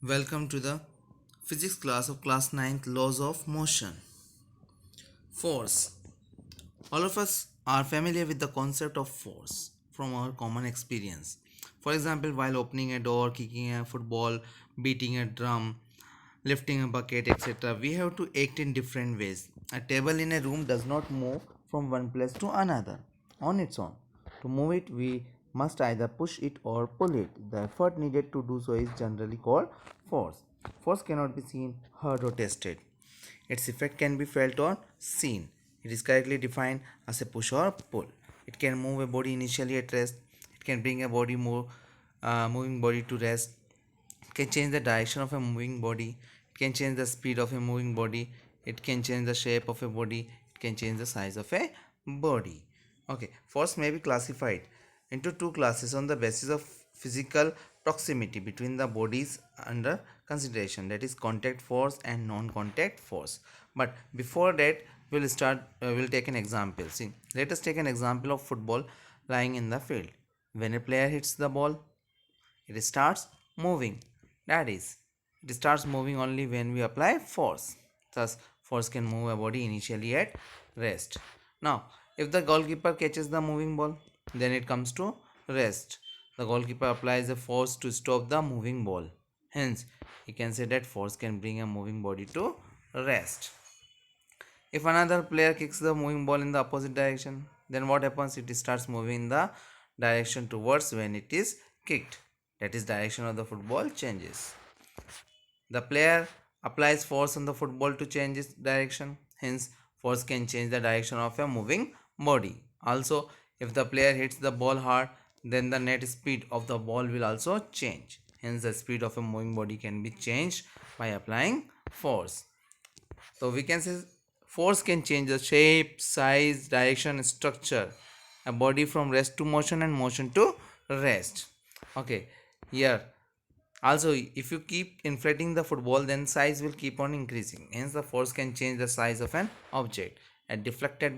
Welcome to the physics class of class ninth laws of motion. Force. All of us are familiar with the concept of force from our common experience. For example, while opening a door, kicking a football, beating a drum, lifting a bucket, etc., we have to act in different ways. A table in a room does not move from one place to another on its own. To move it, we must either push it or pull it. The effort needed to do so is generally called force. Force cannot be seen, heard, or tested. Its effect can be felt or seen. It is correctly defined as a push or pull. It can move a body initially at rest. It can bring a moving body to rest. It can change the direction of a moving body. It can change the speed of a moving body. It can change the shape of a body. It can change the size of a body. Okay, force may be classified into two classes on the basis of physical proximity between the bodies under consideration, that is contact force and non-contact force. But before that, we'll take an example. See, let us take an example of football lying in the field. When a player hits the ball, it starts moving. That is, it starts moving only when we apply force. Thus, force can move a body initially at rest. Now, if the goalkeeper catches the moving ball, then it comes to rest. The goalkeeper applies a force to stop the moving ball. Hence, you can say that force can bring a moving body to rest. If another player kicks the moving ball in the opposite direction, then what happens? It starts moving in the direction towards when it is kicked. That is, direction of the football changes. The player applies force on the football to change its direction. Hence, force can change the direction of a moving body. Also, if the player hits the ball hard, then the net speed of the ball will also change. Hence, the speed of a moving body can be changed by applying force. So we can say force can change the shape, size, direction, structure. A body from rest to motion and motion to rest. Okay, here also if you keep inflating the football, then size will keep on increasing. Hence the force can change the size of an object. A deflected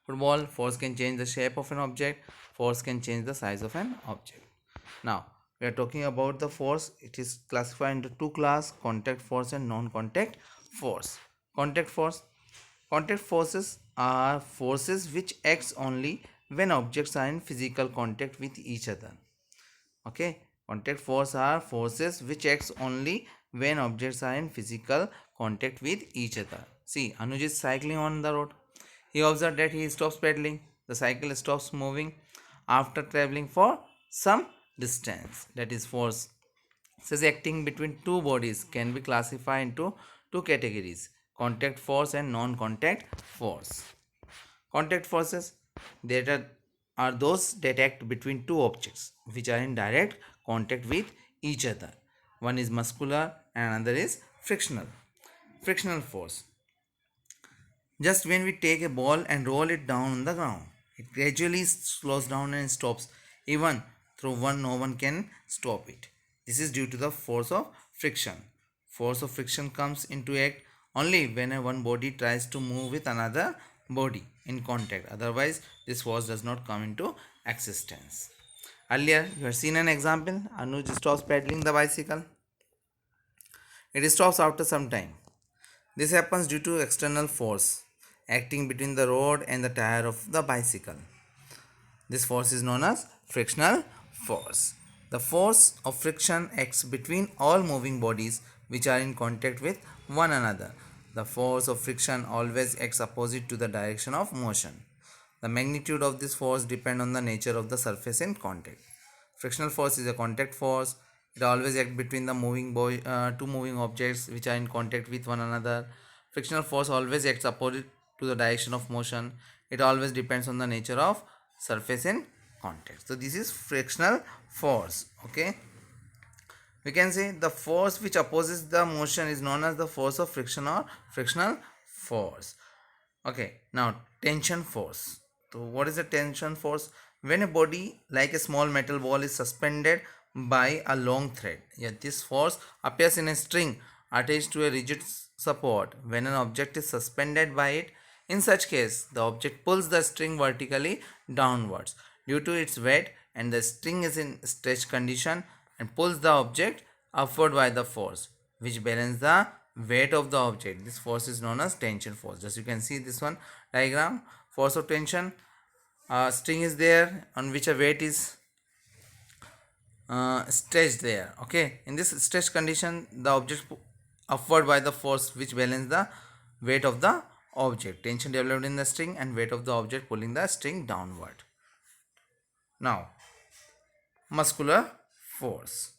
football, force can change the shape of an object. Force can change the size of an object. Now we are talking about the force. It is classified into two class: contact force and non-contact force. Contact force. Contact forces are forces which acts only when objects are in physical contact with each other. Okay, contact force are forces which acts only when objects are in physical contact with each other. See, Anuj is cycling on the road. He observed that he stops pedaling. The cycle stops moving after traveling for some distance. That is force. Says acting between two bodies can be classified into two categories: contact force and non-contact force. Contact forces that are those that act between two objects which are in direct contact with each other. One is muscular and another is frictional. Frictional force. Just when we take a ball and roll it down on the ground, it gradually slows down and stops. Even through one, no one can stop it. This is due to the force of friction. Force of friction comes into act only when one body tries to move with another body in contact. Otherwise, this force does not come into existence. Earlier, you have seen an example. Anuj stops pedaling the bicycle. It stops after some time. This happens due to external force acting between the rod and the tire of the bicycle. This force is known as frictional force. The force of friction acts between all moving bodies which are in contact with one another. The force of friction always acts opposite to the direction of motion. The magnitude of this force depends on the nature of the surface in contact. Frictional force is a contact force. It always acts between the two moving objects which are in contact with one another. Frictional force always acts opposite to the direction of motion. It always depends on the nature of surface in contact. So this is frictional force. Okay, we can say the force which opposes the motion is known as the force of friction or frictional force. Okay, now tension force. So what is a tension force? When a body like a small metal ball is suspended by a long thread, this force appears in a string attached to a rigid support. When an object is suspended by it, in such case the object pulls the string vertically downwards due to its weight, and the string is in stretch condition and pulls the object upward by the force which balance the weight of the object. This force is known as tension force. Just you can see this one diagram. Force of tension, string is there on which a weight is stretched there. Okay, in this stretched condition the object upward by the force which balance the weight of the object. Tension developed in the string and weight of the object pulling the string downward. Now muscular force.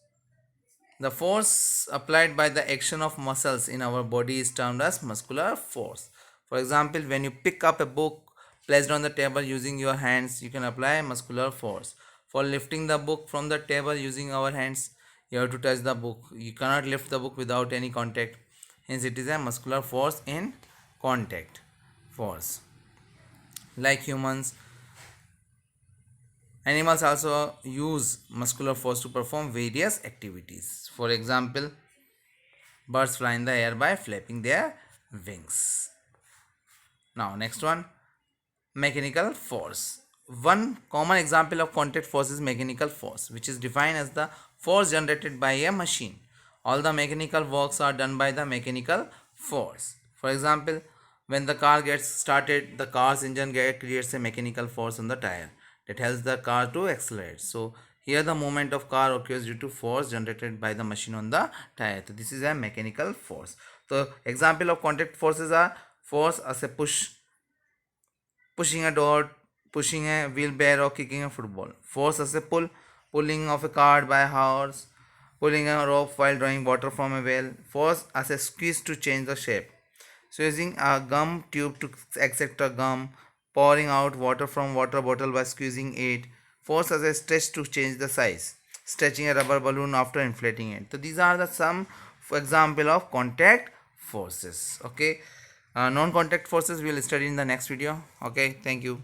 The force applied by the action of muscles in our body is termed as muscular force. For example, when you pick up a book placed on the table using your hands, you can apply muscular force. For lifting the book from the table using our hands, you have to touch the book. You cannot lift the book without any contact. Hence, it is a muscular force in contact force. Like humans, animals also use muscular force to perform various activities. For example, birds fly in the air by flapping their wings. Now, next one, mechanical force. One common example of contact force is mechanical force, which is defined as the force generated by a machine. All the mechanical works are done by the mechanical force. For example, when the car gets started, the car's engine creates a mechanical force on the tire that helps the car to accelerate. So here the movement of car occurs due to force generated by the machine on the tire. So this is a mechanical force. So example of contact forces are force as a pushing a door, pushing a wheelbarrow, kicking a football. Force as a pulling of a cart by a horse, pulling a rope while drawing water from a well. Force as a squeeze to change the shape. So using a gum tube to extract a gum, pouring out water from water bottle by squeezing it. Force as a stretch to change the size, stretching a rubber balloon after inflating it. So these are the some example of contact forces. Okay, non-contact forces we will study in the next video. Okay, thank you.